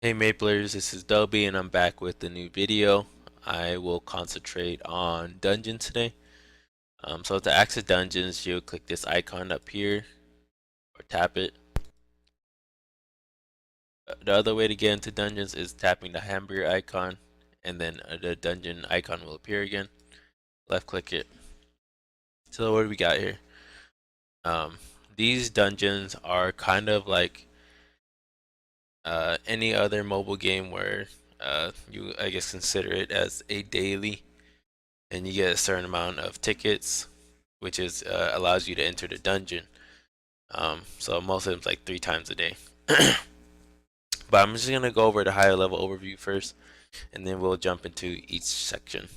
Hey Maplers, this is Dobby and I'm back with a new video. I will concentrate on dungeons today. So to access dungeons, you'll click this icon up here or tap it. The other way to get into dungeons is tapping the hamburger icon and then the dungeon icon will appear again. Left click it. So what do we got here? Um, these dungeons are kind of like any other mobile game where you I guess consider it as a daily and you get a certain amount of tickets, which is allows you to enter the dungeon. So most of them like 3 times a day. But I'm just gonna go over the higher level overview first, and then we'll jump into each section.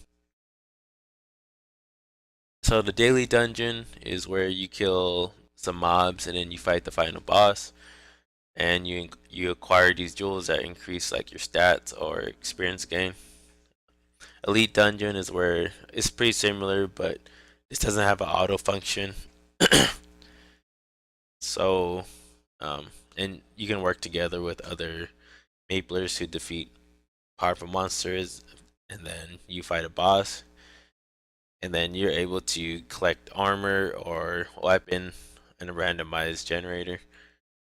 So the daily dungeon is where you kill some mobs and then you fight the final boss, and you acquire these jewels that increase like your stats or experience gain. Elite dungeon is where it's pretty similar, but this doesn't have an auto function. So, and you can work together with other Maplers who defeat powerful monsters, and then you fight a boss, and then you're able to collect armor or weapon in a randomized generator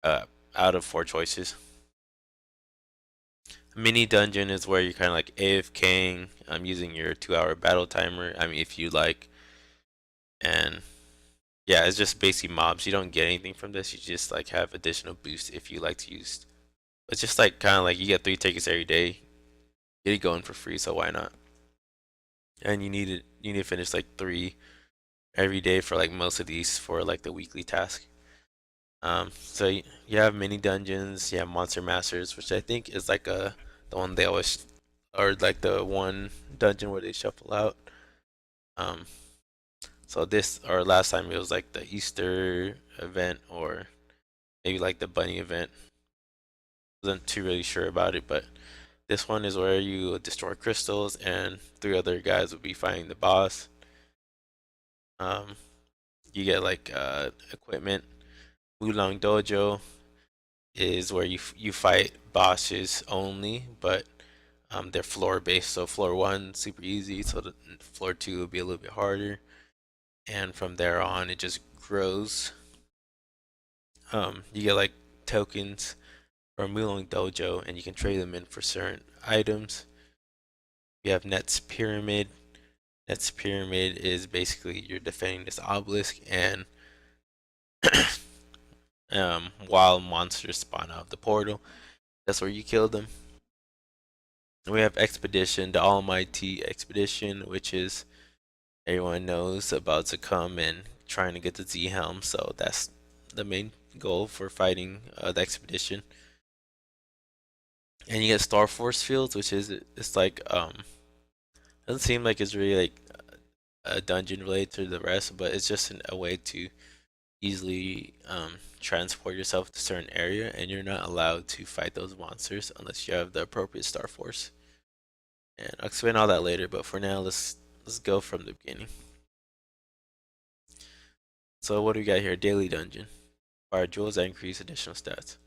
uh, out of 4 choices. Mini dungeon is where you're kind of like AFKing, using your 2-hour battle timer. I mean, if you like, and yeah, it's just basically mobs. You don't get anything from this. You just like have additional boosts if you like to use. It's just like kind of like you get 3 tickets every day. Get it going for free, so why not? And you need to finish like 3 every day for like most of these for like the weekly task. So you have mini dungeons, you have monster masters, which I think is like the one they always or like the one dungeon where they shuffle out. Um, so this or last time it was like the Easter event or maybe like the bunny event. Wasn't too really sure about it, but this one is where you destroy crystals and 3 other guys will be fighting the boss. Um, you get like equipment. Lung Dojo is where you fight bosses only, but they're floor based. So floor one super easy, so the floor two will be a little bit harder, and from there on it just grows. You get like tokens from Mulong Dojo, and you can trade them in for certain items. You have Nett's Pyramid. Nett's Pyramid is basically you're defending this obelisk, and while monsters spawn out of the portal, that's where you kill them. And we have Expedition, the Almighty Expedition, which is everyone knows about Zakum and trying to get the Z Helm. So that's the main goal for fighting the expedition. And you get Star Force Fields, which is it's like doesn't seem like it's really like a dungeon related to the rest, but it's just a way to easily transport yourself to a certain area, and you're not allowed to fight those monsters unless you have the appropriate Star Force. And I'll explain all that later, but for now, let's go from the beginning. So what do we got here? Daily dungeon. Fire jewels that increase additional stats.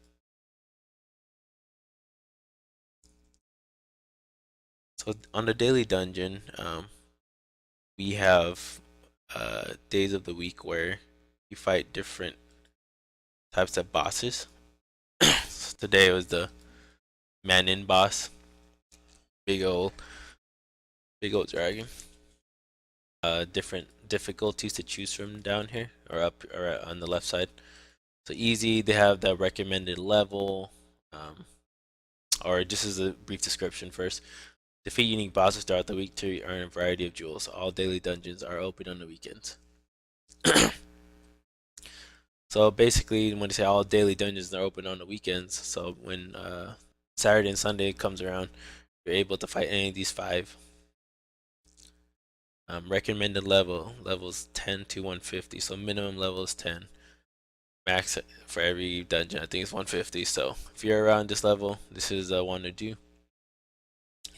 So on the daily dungeon, we have days of the week where you fight different types of bosses. So today was the Manin boss, big old big old dragon. Different difficulties to choose from down here or up or on the left side. So easy, they have the recommended level. Or just as a brief description first. Defeat unique bosses throughout the week to earn a variety of jewels. All daily dungeons are open on the weekends. So basically, when they say all daily dungeons are open on the weekends, so when Saturday and Sunday comes around, you're able to fight any of these 5. Recommended levels 10 to 150. So minimum level is 10. Max for every dungeon I think is 150. So if you're around this level, this is the one to do.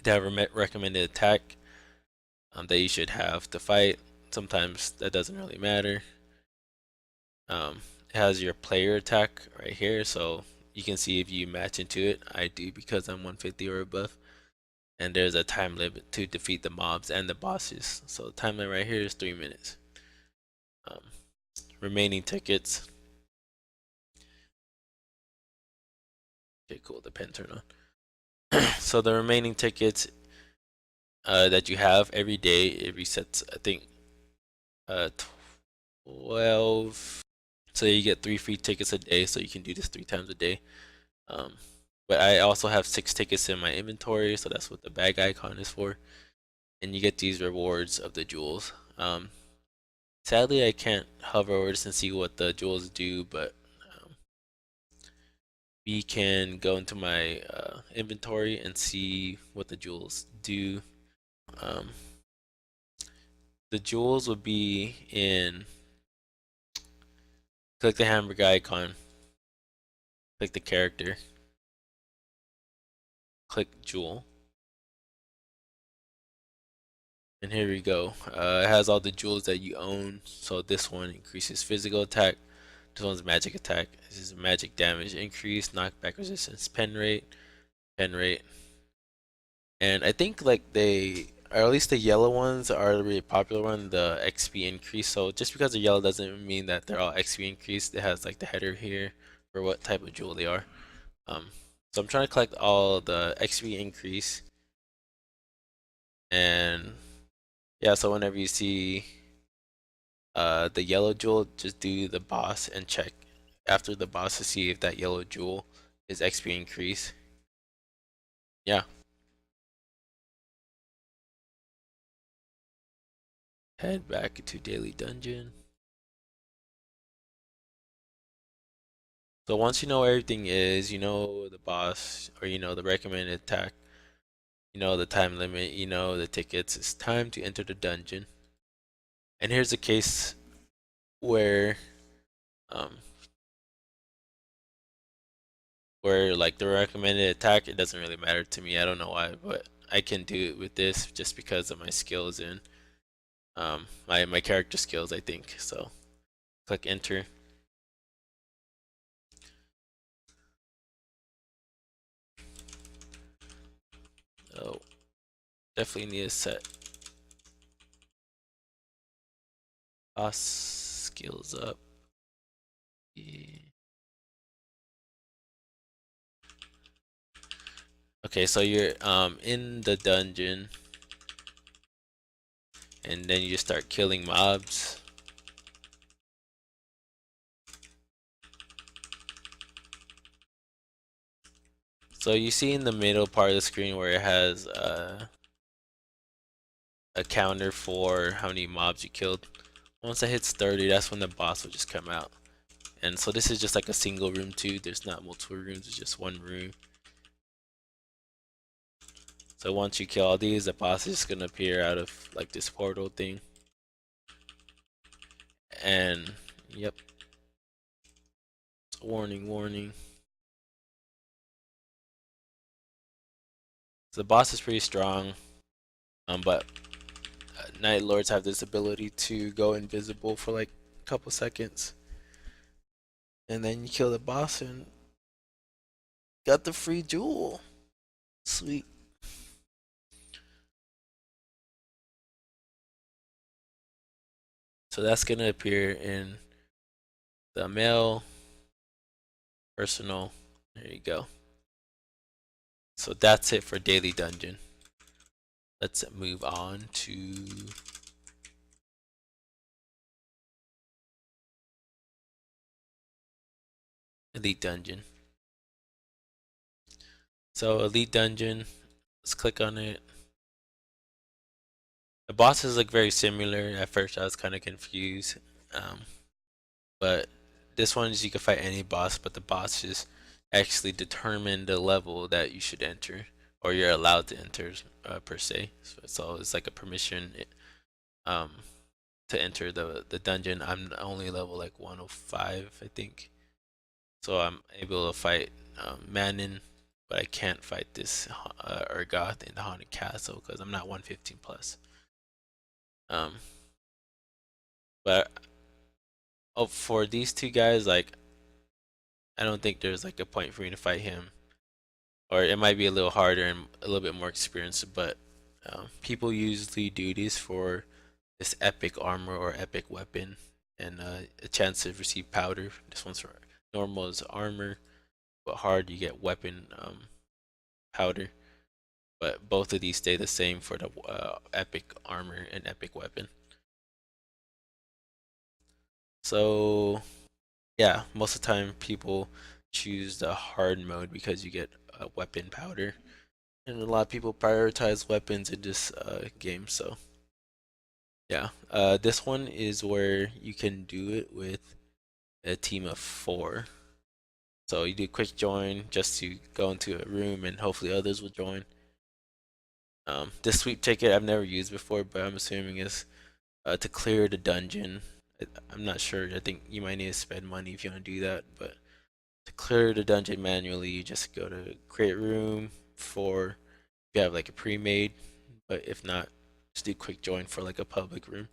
They have a recommended attack that you should have to fight. Sometimes that doesn't really matter. It has your player attack right here, so you can see if you match into it. I do because I'm 150 or above. And there's a time limit to defeat the mobs and the bosses. So the time limit right here is 3 minutes. Um, remaining tickets. Okay, cool. The pen turned on. So the remaining tickets that you have every day, it resets. I think 12. So you get 3 free tickets a day. So you can do this 3 times a day. Um, but I also have 6 tickets in my inventory, so that's what the bag icon is for. And you get these rewards of the jewels. Sadly, I can't hover over this and see what the jewels do, but we can go into my inventory and see what the jewels do. Um, the jewels would be in, click the hamburger icon, click the character, click jewel, and here we go. It has all the jewels that you own. So this one increases physical attack. This one's magic attack. This is magic damage increase, knockback resistance, pen rate. And I think like they, or at least the yellow ones are the really popular one, the XP increase. So just because they're yellow doesn't mean that they're all XP increased. It has like the header here for what type of jewel they are. Um, so I'm trying to collect all the XP increase. And yeah, so whenever you see the yellow jewel, just do the boss and check after the boss to see if that yellow jewel is XP increase. Yeah. Head back to daily dungeon. So once you know where everything is, you know the boss, or you know the recommended attack, you know the time limit, you know the tickets, it's time to enter the dungeon. And here's a case where um where like the recommended attack, it doesn't really matter to me. I don't know why, but I can do it with this just because of my skills and my character skills, I think. So click enter. Oh, definitely need to set boss skills up. Yeah. Okay, so you're in the dungeon, and then you just start killing mobs. So you see in the middle part of the screen where it has a counter for how many mobs you killed. Once it hits 30, that's when the boss will just come out. And so this is just like a single room too. There's not multiple rooms, it's just one room. So once you kill all these, the boss is just gonna appear out of like this portal thing. And yep. Warning, warning. So the boss is pretty strong. But Night Lords have this ability to go invisible for like a couple seconds. And then you kill the boss and got the free jewel. Sweet. So that's gonna appear in the mail, personal. There you go. So that's it for daily dungeon. Let's move on to elite dungeon. So elite dungeon, let's click on it. The bosses look very similar. At first I was kind of confused. But this one is you can fight any boss, but the bosses actually determine the level that you should enter, or you're allowed to enter per se. So it's like a permission um, to enter the dungeon. I'm only level like 105, I think. So I'm able to fight Manon, but I can't fight this Urgoth in the Haunted Castle because I'm not 115 plus. Um, but oh, for these two guys, like I don't think there's like a point for me to fight him, or it might be a little harder and a little bit more experienced. But people usually do these for this epic armor or epic weapon, and a chance to receive powder. This one's for normal is armor, but hard you get weapon powder. But both of these stay the same for the epic armor and epic weapon. So yeah, most of the time people choose the hard mode because you get weapon powder, and a lot of people prioritize weapons in this game. So yeah, this one is where you can do it with a team of 4. So you do quick join just to go into a room, and hopefully others will join. This sweep ticket I've never used before, but I'm assuming is to clear the dungeon. I'm not sure. I think you might need to spend money if you want to do that, but to clear the dungeon manually, you just go to create room for if you have like a pre-made, but if not, just do quick join for like a public room.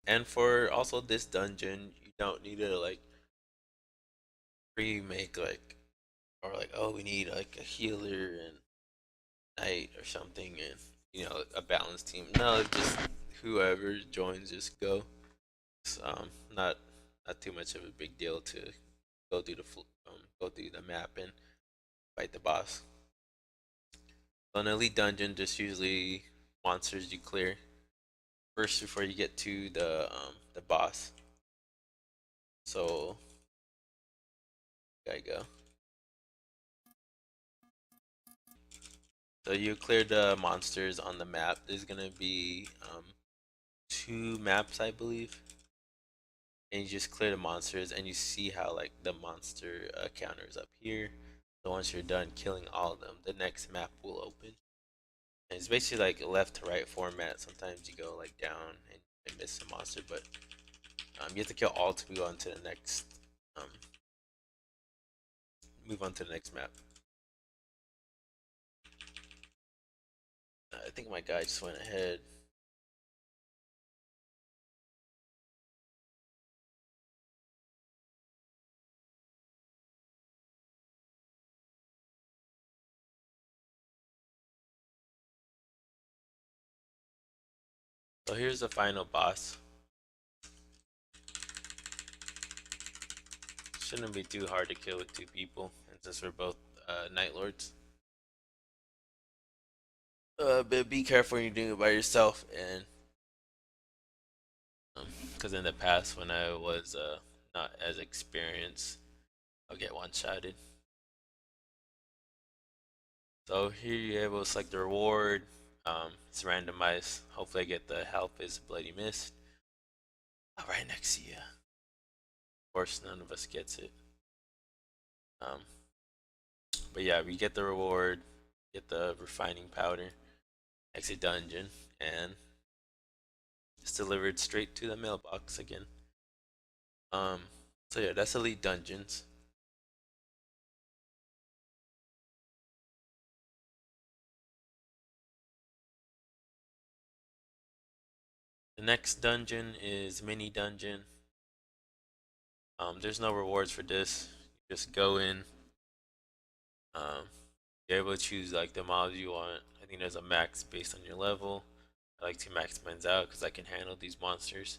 And for also this dungeon, you don't need to like pre-make like or like oh we need like a healer and knight or something and a balanced team. No, just whoever joins just go. It's not too much of a big deal to go through the map and fight the boss. So an elite dungeon, just usually monsters you clear first before you get to the boss. So gotta go. So you clear the monsters on the map. There's gonna be 2 maps, I believe, and you just clear the monsters, and you see how like the monster counter is up here. So once you're done killing all of them, the next map will open. And it's basically like a left to right format. Sometimes you go like down and miss a monster, but you have to kill all to move on to the next um, map. I think my guy just went ahead. So here's the final boss. Shouldn't be too hard to kill with 2 people, and since we're both Night Lords. But be careful when you're doing it by yourself, and because in the past when I was not as experienced, I'll get one-shotted. So here you're able to select the reward. It's randomized. Hopefully I get the help is Bloody Mist. Right next to you. Of course, none of us gets it. Um, but yeah, we get the reward, get the refining powder, exit dungeon, and it's delivered straight to the mailbox again. Um, so yeah, that's Elite Dungeons. The next dungeon is Mini Dungeon. There's no rewards for this. You just go in. Um, you're able to choose like the mobs you want. I think there's a max based on your level. I like to max mine out because I can handle these monsters.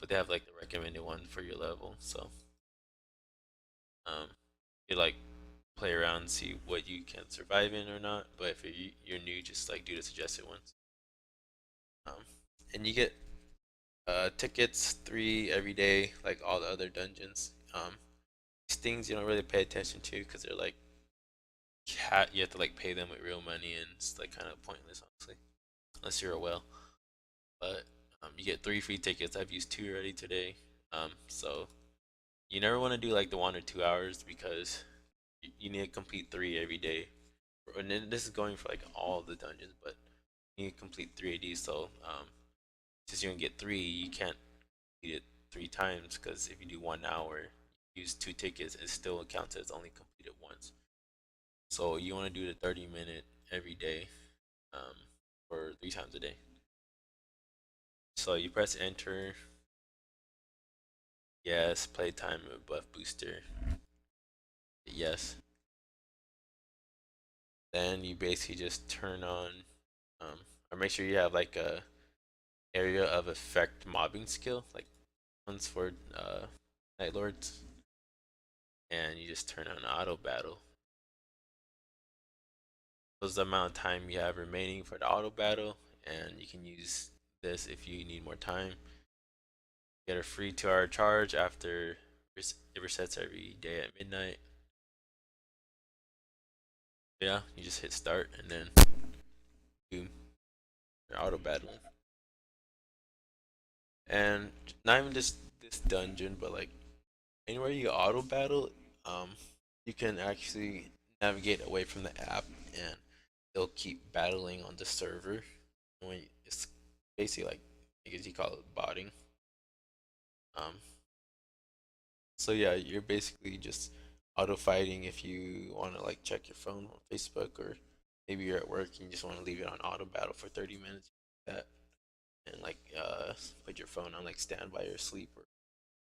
But they have like the recommended one for your level. So um, you like play around and see what you can survive in or not. But if you're new, just like do the suggested ones. Um, and you get tickets 3 every day, like all the other dungeons. These things you don't really pay attention to because they're like you have to like pay them with real money, and it's like kind of pointless, honestly, unless you're a whale. But you get 3 free tickets. I've used 2 already today. So you never want to do like the 1 or 2 hours because you need to complete 3 every day. And then this is going for like all the dungeons, but you need to complete 3 of these. So since you can get 3, you can't complete it 3 times because if you do 1 hour, use 2 tickets, it still counts as only completed once. So you want to do the 30-minute every day um, for 3 times a day. So you press enter. Yes, playtime buff booster. Yes. Then you basically just turn on, um, or make sure you have like a area of effect mobbing skill, like ones for Night Lords, and you just turn on auto battle. So is the amount of time you have remaining for the auto battle, and you can use this if you need more time. Get a free 2-hour charge after it resets every day at midnight. Yeah, you just hit start and then boom, you're auto battling. And not even just this dungeon, but like anywhere you auto battle, um, you can actually navigate away from the app and they'll keep battling on the server. When it's basically like, I guess you call it botting. Um, so yeah, you're basically just auto fighting if you want to like check your phone on Facebook, or maybe you're at work and you just want to leave it on auto battle for 30 minutes. That and like put your phone on like standby or sleep, or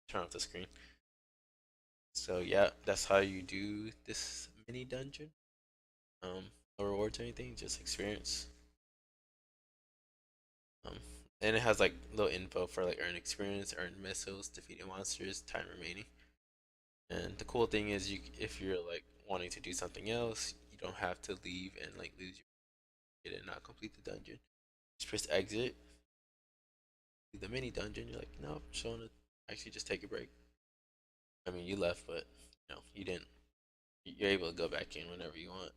turn off the screen. So yeah, that's how you do this mini dungeon. No rewards or anything, just experience. Um, and it has like little info for like earn experience, earn missiles, defeating monsters, time remaining. And the cool thing is, you if you're like wanting to do something else, you don't have to leave and like lose your it and not complete the dungeon. Just press exit, do the mini dungeon. You're like, no, I'm showing it. Actually, just take a break. I mean, you left, but no, you didn't. You're able to go back in whenever you want.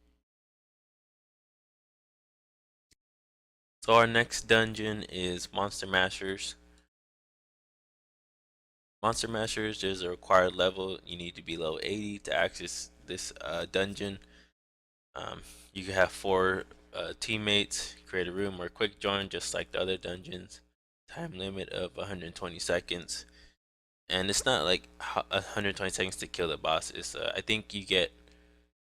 So our next dungeon is Monster Mashers. Monster Mashers, there's a required level. You need to be level 80 to access this dungeon. You can have 4 teammates, create a room or quick join just like the other dungeons. Time limit of 120 seconds. And it's not like 120 seconds to kill the boss. It's I think you get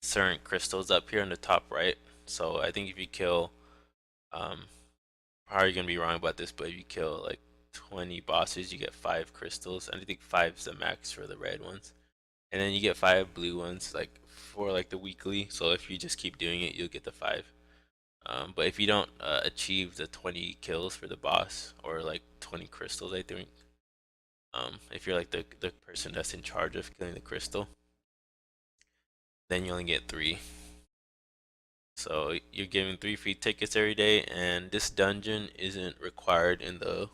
certain crystals up here on the top right. So I think if you kill, um, probably gonna be wrong about this, but if you kill like 20 bosses, you get 5 crystals. And I think 5 is the max for the red ones. And then you get 5 blue ones, like for like the weekly. So if you just keep doing it, you'll get the 5. But if you don't achieve the 20 kills for the boss, or like 20 crystals, I think, if you're like the person that's in charge of killing the crystal, then you only get 3. So you're giving 3 free tickets every day, and this dungeon isn't required in um,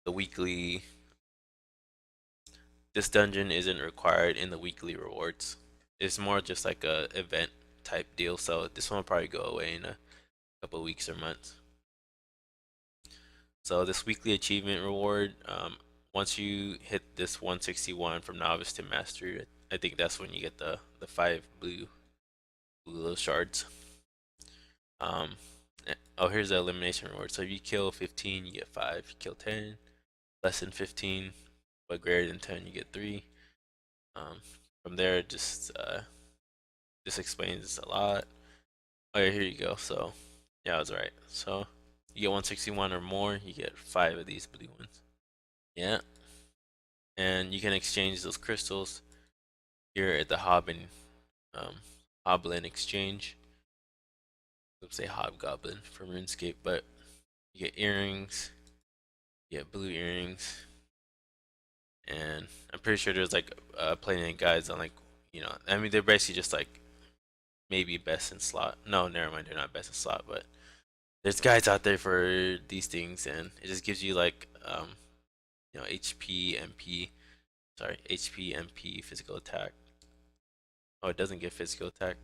the weekly. This dungeon isn't required in the weekly rewards. It's more just like a event type deal. So this one will probably go away in a couple weeks or months. So this weekly achievement reward, once you hit this 161 from novice to master, I think that's when you get the 5 blue little shards. Um, oh, here's the elimination reward. So if you kill 15, you get 5. If you kill 10, less than 15, but greater than 10, you get 3. Um, from there, just this explains a lot. Oh yeah, here you go. So yeah, I was right. So you get 161 or more, you get 5 of these blue ones. Yeah, and you can exchange those crystals here at the um, Hoblin exchange. Let's say Hobgoblin from RuneScape, but you get earrings, you get blue earrings, and I'm pretty sure there's like plenty of guides on like, I mean they're basically just like maybe best in slot. No, never mind, they're not best in slot, but there's guides out there for these things, and it just gives you like HP, MP, sorry, HP, MP, physical attack. Oh, it doesn't give physical attack.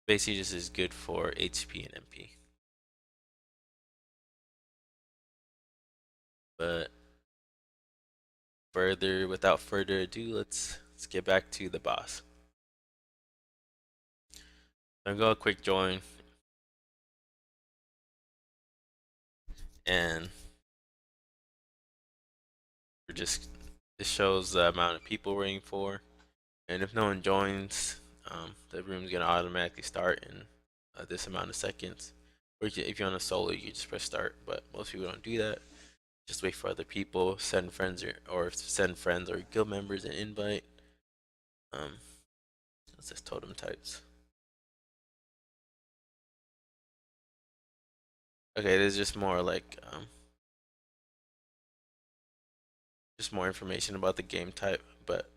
Basically, this is good for HP and MP. But without further ado, let's get back to the boss. I'm gonna go a quick join, and we're just this shows the amount of people we're waiting for, and if no one joins, the room's gonna automatically start in this amount of seconds. Or if you're on a solo, you can just press start, but most people don't do that. Just wait for other people, send friends or send friends or guild members an invite. That's just totem types. Okay, there's just more like just more information about the game type, but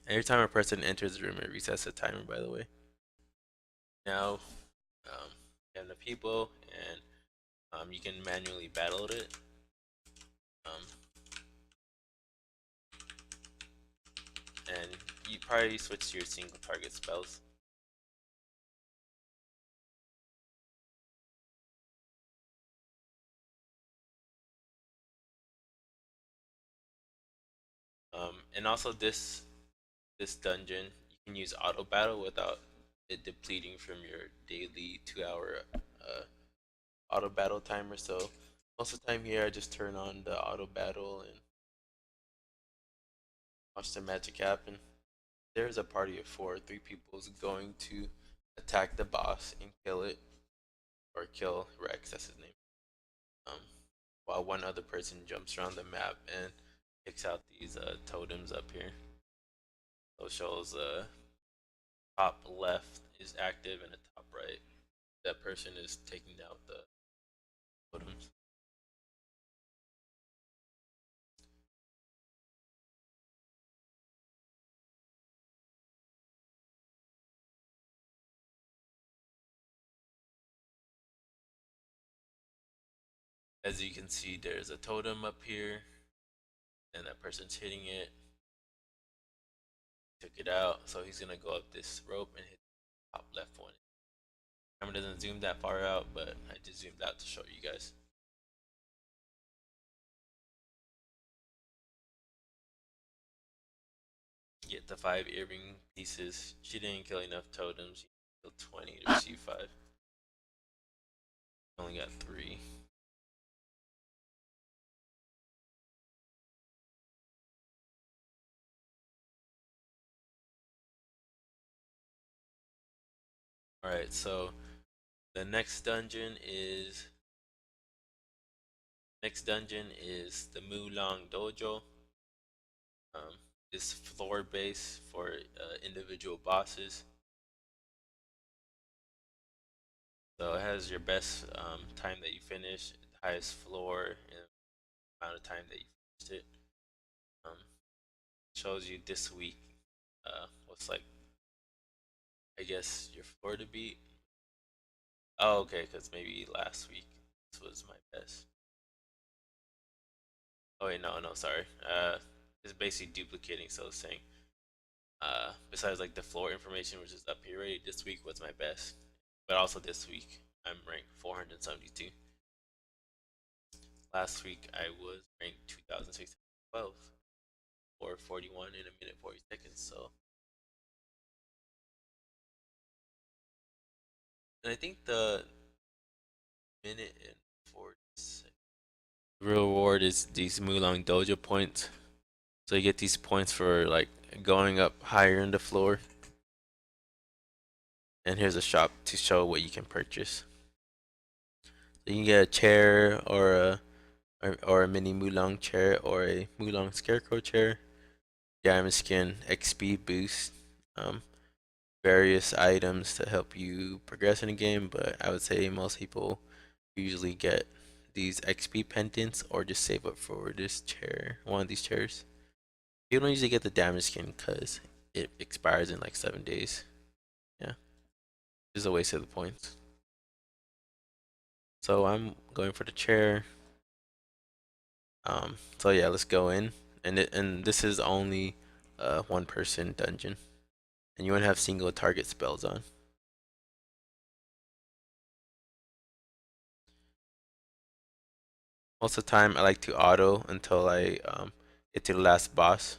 every time a person enters the room, it resets the timer. By the way, now you have the people, and you can manually battle it. Um, and you probably switch to your single target spells. And also this dungeon, you can use auto battle without it depleting from your daily 2 hour auto battle timer. So most of the time here, I just turn on the auto battle and watch the magic happen. There's a party of four. Three people is going to attack the boss and kill it, or kill Rex. That's his name. Um, while one other person jumps around the map and picks out these totems up here. So it shows top left is active and the top right. That person is taking out the totems. As you can see, there's a totem up here, and that person's hitting it. Took it out, so he's gonna go up this rope and hit the top left one. Camera doesn't zoom that far out, but I just zoomed out to show you guys. Get the 5 earring pieces. She didn't kill enough totems. She killed 20 to receive 5. Only got 3. Alright, so the next dungeon is the Lung Dojo. This floor base for individual bosses. So it has your best time that you finish, the highest floor, and the amount of time that you finished it. Um, Shows you this week what's like, I guess, your floor to beat. Oh, okay, because maybe last week this was my best. Oh wait, no, no, sorry. It's basically duplicating. So it's saying, besides like the floor information, which is up here, right? This week was my best, but also this week I'm ranked 472. Last week I was ranked 2,612 or 41 in a minute 40 seconds. So, and I think the minute and 40 seconds real reward is these Mulang Dojo points. So you get these points for like going up higher in the floor. And here's a shop to show what you can purchase. So you can get a chair or a mini Mulang chair or a Mulang Scarecrow chair. Diamond skin XP boost. Various items to help you progress in the game, but I would say most people usually get these XP pendants or just save up for this chair, one of these chairs. You don't usually get the damage skin because it expires in like 7 days. Yeah, just a waste of the points. So I'm going for the chair. So yeah, let's go in, and this is only one person dungeon, and you want to have single target spells on. Most of the time, I like to auto until I get to the last boss.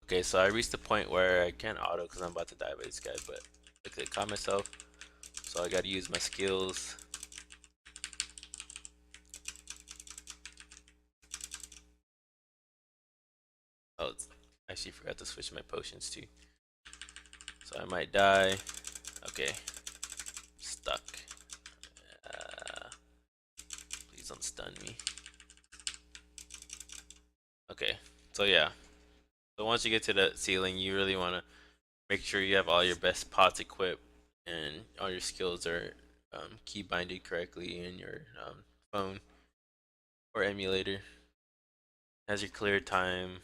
Okay, so I reached the point where I can't auto because I'm about to die by this guy, but I could caught myself, so I gotta use my skills. Oh, I actually forgot to switch my potions too. So I might die. Okay. Stuck. Uh, please don't stun me. Okay. So yeah. So once you get to the ceiling, you really want to make sure you have all your best pots equipped and all your skills are key binded correctly in your phone or emulator. Has your clear time,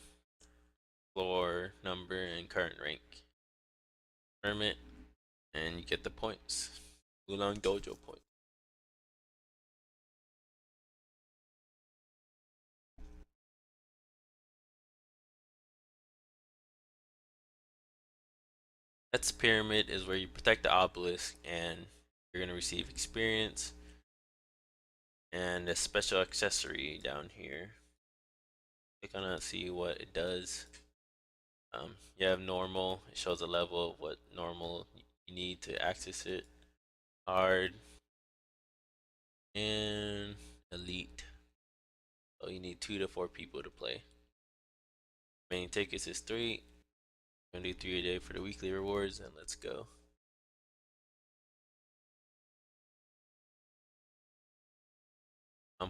floor number, and current rank. Permit, and you get the points. Lung Dojo points. That's pyramid is where you protect the obelisk and you're gonna receive experience and a special accessory down here. Click on it, see what it does. You have normal. It shows a level of what normal you need to access it. Hard and elite. So you need 2 to 4 people to play. Main tickets is 3. I'm gonna do 3 a day for the weekly rewards, and let's go.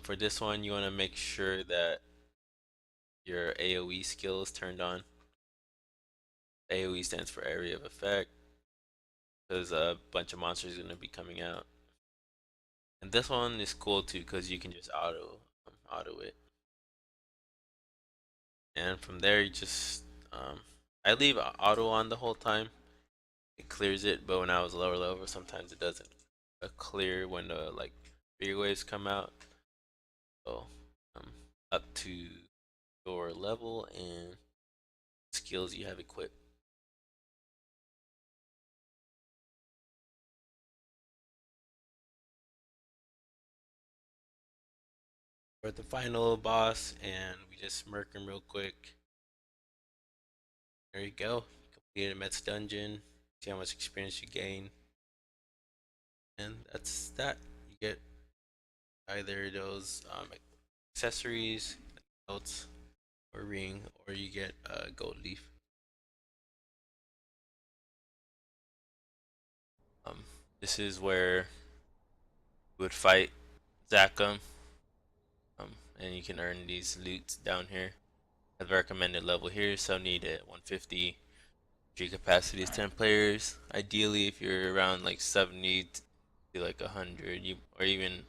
For this one, you want to make sure that your AoE skill is turned on. AoE stands for area of effect, because a bunch of monsters are gonna be coming out. And this one is cool too, because you can just auto it. And from there, you just I leave auto on the whole time. It clears it, but when I was lower level, sometimes it doesn't clear when the like bigger waves come out. So up to your level and skills you have equipped. We're at the final boss, and we just murk him real quick. There you go. Completed Met's dungeon. See how much experience you gain. And that's that. You get either those accessories, notes, or ring, or you get a gold leaf. Um, this is where you would fight Zakum, and you can earn these loots down here. The recommended level here, so need it 150. Your capacity is 10 players. Ideally, if you're around like 70 to like 100, you or even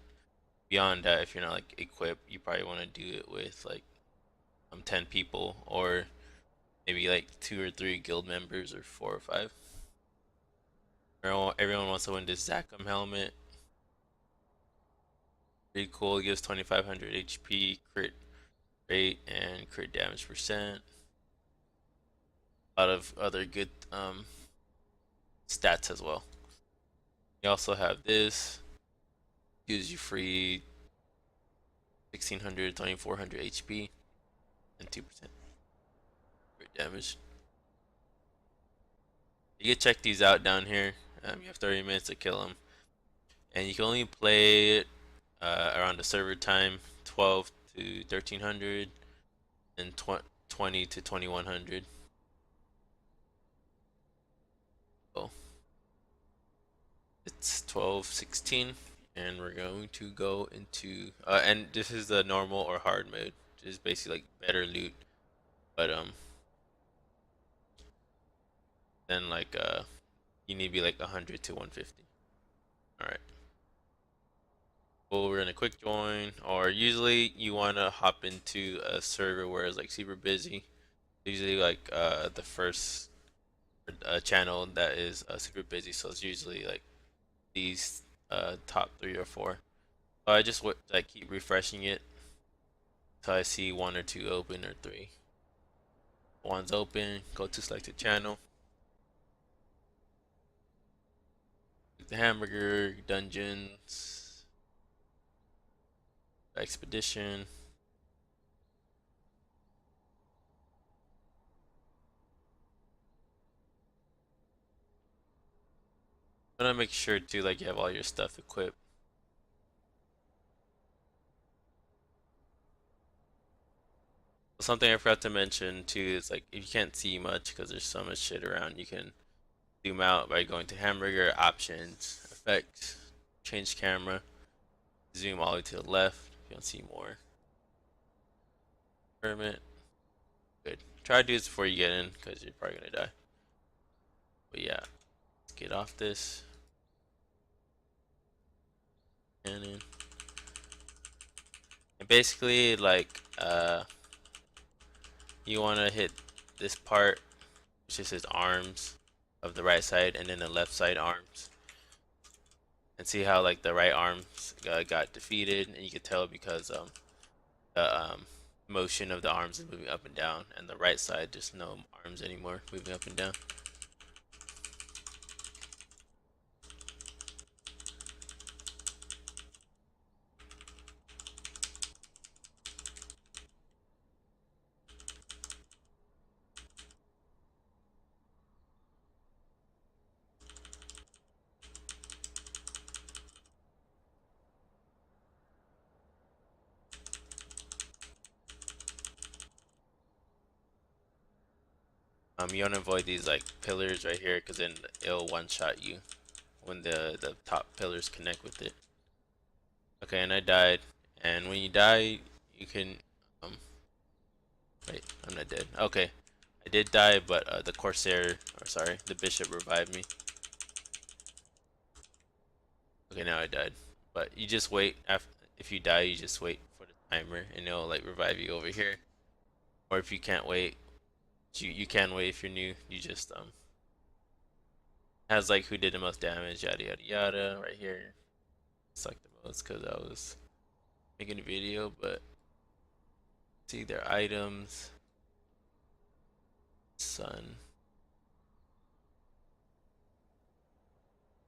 beyond that, if you're not like equipped, you probably want to do it with like 10 people or maybe like 2 or 3 guild members or 4 or 5. Everyone wants to win this Zakum helmet. Pretty cool. It gives 2500 HP, crit rate, and crit damage percent. A lot of other good stats as well. You also have this. Gives you free 1600, 2400 HP, and 2% crit damage. You can check these out down here. You have 30 minutes to kill them. And you can only play it around the server time 12 to 1300 and 20 to 2100. So it's 12:16, and we're going to go into and this is the normal or hard mode, which is basically like better loot, but then like you need to be like 100 to 150. All right. Well, we're in a quick join, or usually you want to hop into a server where it's like super busy. Usually like the first channel that is super busy, so it's usually like these top 3 or 4. So I just like keep refreshing it so I see 1 or 2 open or 3. One's open, go to selected channel, click the hamburger, dungeons, expedition. I'm gonna make sure to like you have all your stuff equipped. Something I forgot to mention too is like if you can't see much because there's so much shit around, you can zoom out by going to hamburger, options, effects, change camera, zoom all the way to the left if you don't see more. Permit. Good. Try to do this before you get in because you're probably gonna die. But yeah, let's get off this. And basically like you wanna hit this part which just says arms of the right side and then the left side arms. And see how like the right arms got defeated, and you can tell because the motion of the arms is moving up and down, and the right side there's no arms anymore moving up and down. You want to avoid these like pillars right here because then it'll one-shot you when the top pillars connect with it. Okay, and I died. And when you die, you can wait, I'm not dead. Okay, I did die, but the Corsair, or sorry, the Bishop revived me. Okay, now I died. But you just wait after if you die, you just wait for the timer and it'll like revive you over here. Or if you can't wait, you can wait if you're new. You just has like who did the most damage, yada yada yada, right here. It's like the most because I was making a video, but see their items, sun.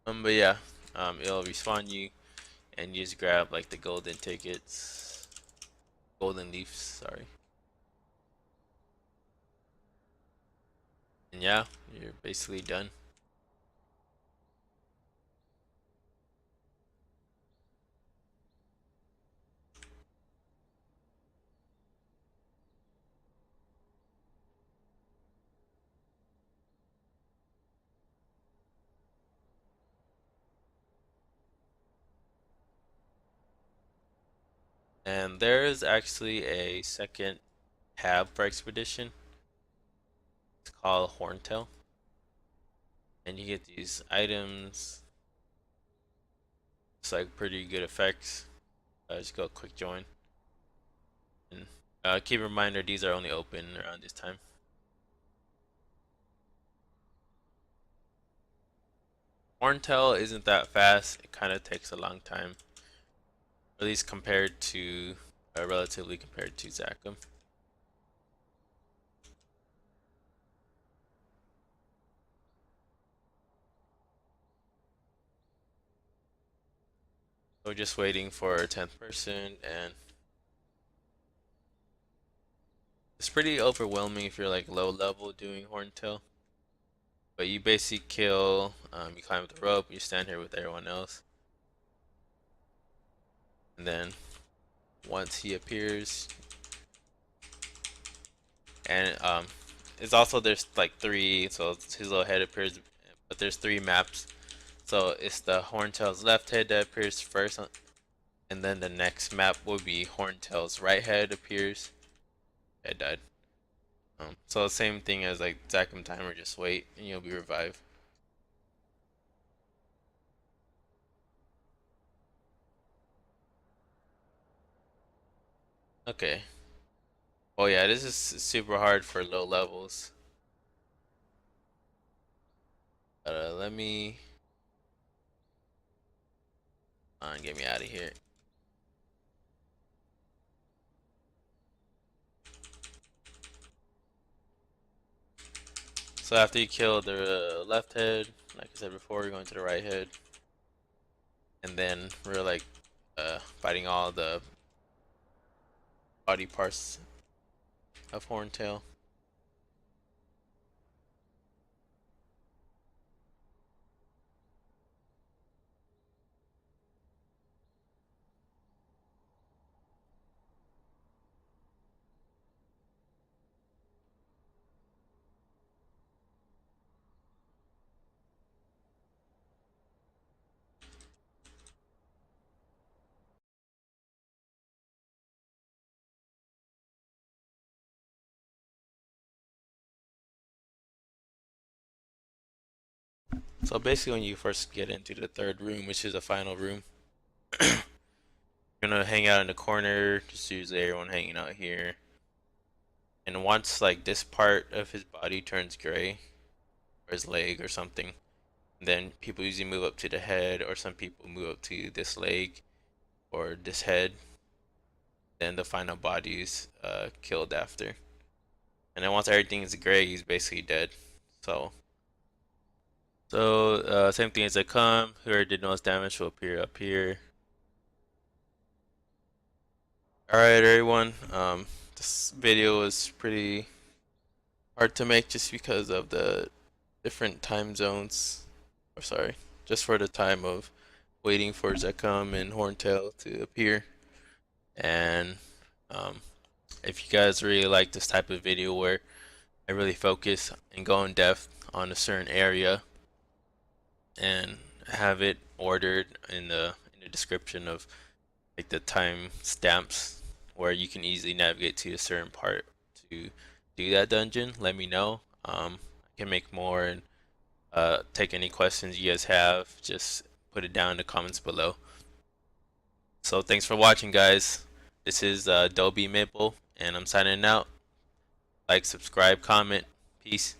But yeah, it'll respawn you, and you just grab like the golden tickets, golden leaves, sorry. And yeah, you're basically done. And there is actually a second tab for expedition. It's called HornTail, and you get these items. It's like pretty good effects. Just go quick join. And keep a reminder these are only open around this time. HornTail isn't that fast. It kind of takes a long time, at least compared to, relatively compared to Zakum. We're just waiting for a 10th person, and it's pretty overwhelming if you're like low level doing HornTail. But you basically kill, you climb up the rope, you stand here with everyone else. And then once he appears, and it's also there's like three, so his little head appears, but there's three maps. So it's the HornTail's left head that appears first, and then the next map will be HornTail's right head appears. Head died. So the same thing as like Zakum timer, just wait and you'll be revived. Okay. Oh yeah, this is super hard for low levels. Let me get me out of here. So after you kill the left head, like I said before, you're going to the right head, and then we're like fighting all the body parts of HornTail. So basically, when you first get into the third room, which is the final room, you're gonna hang out in the corner. Just usually everyone hanging out here. And once like this part of his body turns gray, or his leg or something, then people usually move up to the head, or some people move up to this leg or this head. Then the final body is killed after. And then once everything is gray, he's basically dead. So, same thing as Zakum. Whoever did the most damage will appear up here. All right, everyone. This video was pretty hard to make just because of the different time zones. Or sorry, just for the time of waiting for Zakum and HornTail to appear. And um, if you guys really like this type of video where I really focus and go in depth on a certain area and have it ordered in the description of like the time stamps where you can easily navigate to a certain part to do that dungeon, let me know. I can make more and take any questions you guys have. Just put it down in the comments below. So thanks for watching, guys. This is Dobie Maple, and I'm signing out. Like, subscribe, comment. Peace.